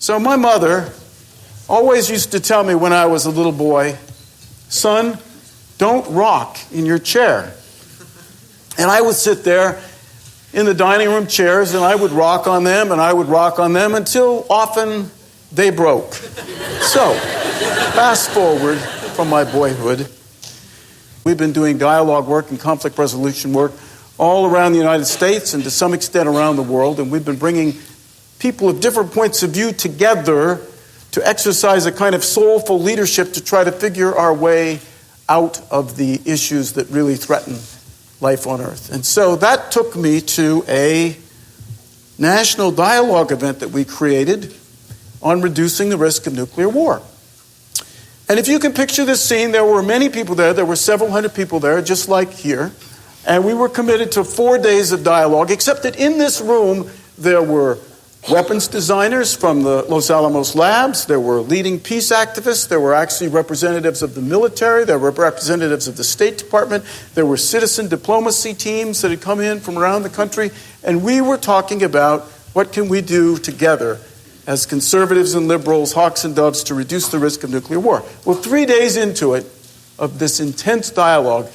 So my mother always used to tell me when I was a little boy, son, don't rock in your chair. And I would sit there in the dining room chairs and I would rock on them and I would rock on them until often they broke. So, fast forward from my boyhood. We've been doing dialogue work and conflict resolution work all around the United States and to some extent around the world, and we've been bringing people of different points of view together to exercise a kind of soulful leadership to try to figure our way out of the issues that really threaten life on Earth. And so that took me to a national dialogue event that we created on reducing the risk of nuclear war. And if you can picture this scene, there were many people there. There were several hundred people there, just like here. And we were committed to 4 days of dialogue, except that in this room there were weapons designers from the Los Alamos labs, there were leading peace activists, there were actually representatives of the military, there were representatives of the State Department, there were citizen diplomacy teams that had come in from around the country, and we were talking about what can we do together as conservatives and liberals, hawks and doves, to reduce the risk of nuclear war. Well, 3 days into it, of this intense dialogue,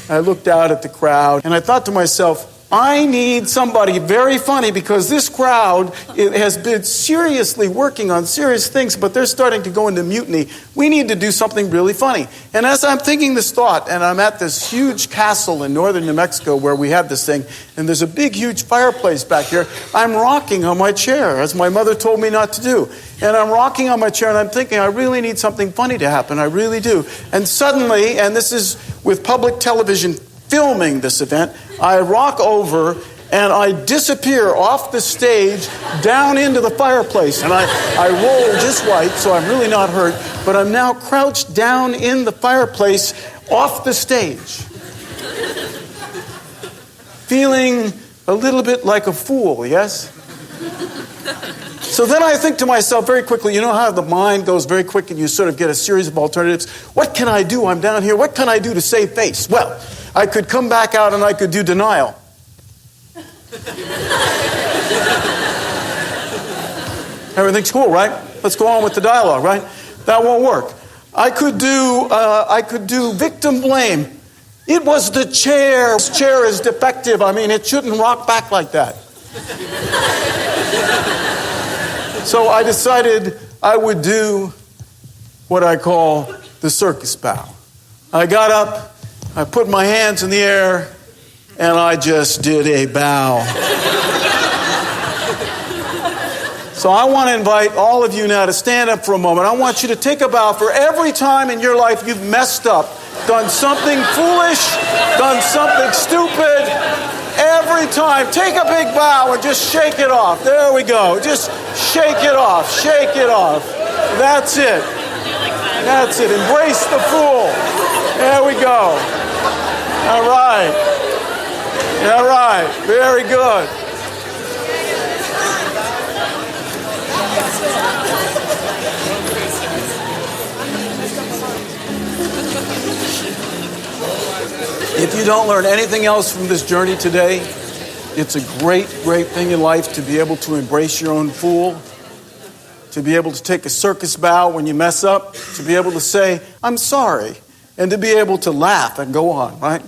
I looked out at the crowd and I thought to myself, I need somebody very funny because this crowd has been seriously working on serious things, but they're starting to go into mutiny. We need to do something really funny. And as I'm thinking this thought, and I'm at this huge castle in northern New Mexico where we have this thing, and there's a big, huge fireplace back here, I'm rocking on my chair, as my mother told me not to do. And I'm rocking on my chair, and I'm thinking, I really need something funny to happen. I really do. And suddenly, and this is with public television filming this event, I rock over and I disappear off the stage down into the fireplace. And I roll just right, so I'm really not hurt, but I'm now crouched down in the fireplace off the stage, feeling a little bit like a fool, yes? So then I think to myself very quickly, you know how the mind goes very quick and you sort of get a series of alternatives? What can I do? I'm down here. What can I do to save face? Well, I could come back out and I could do denial. Everything's cool, right? Let's go on with the dialogue, right? That won't work. I could do victim blame. It was the chair. This chair is defective. I mean, it shouldn't rock back like that. So I decided I would do what I call the circus bow. I got up, I put my hands in the air, and I just did a bow. So I want to invite all of you now to stand up for a moment. I want you to take a bow for every time in your life you've messed up, done something foolish, done something stupid. Every time, take a big bow and just shake it off. There we go. Just shake it off. Shake it off. That's it. That's it. Embrace the fool. There we go. All right. All right. Very good. If you don't learn anything else from this journey today, it's a great, great thing in life to be able to embrace your own fool, to be able to take a circus bow when you mess up, to be able to say, I'm sorry, and to be able to laugh and go on, right?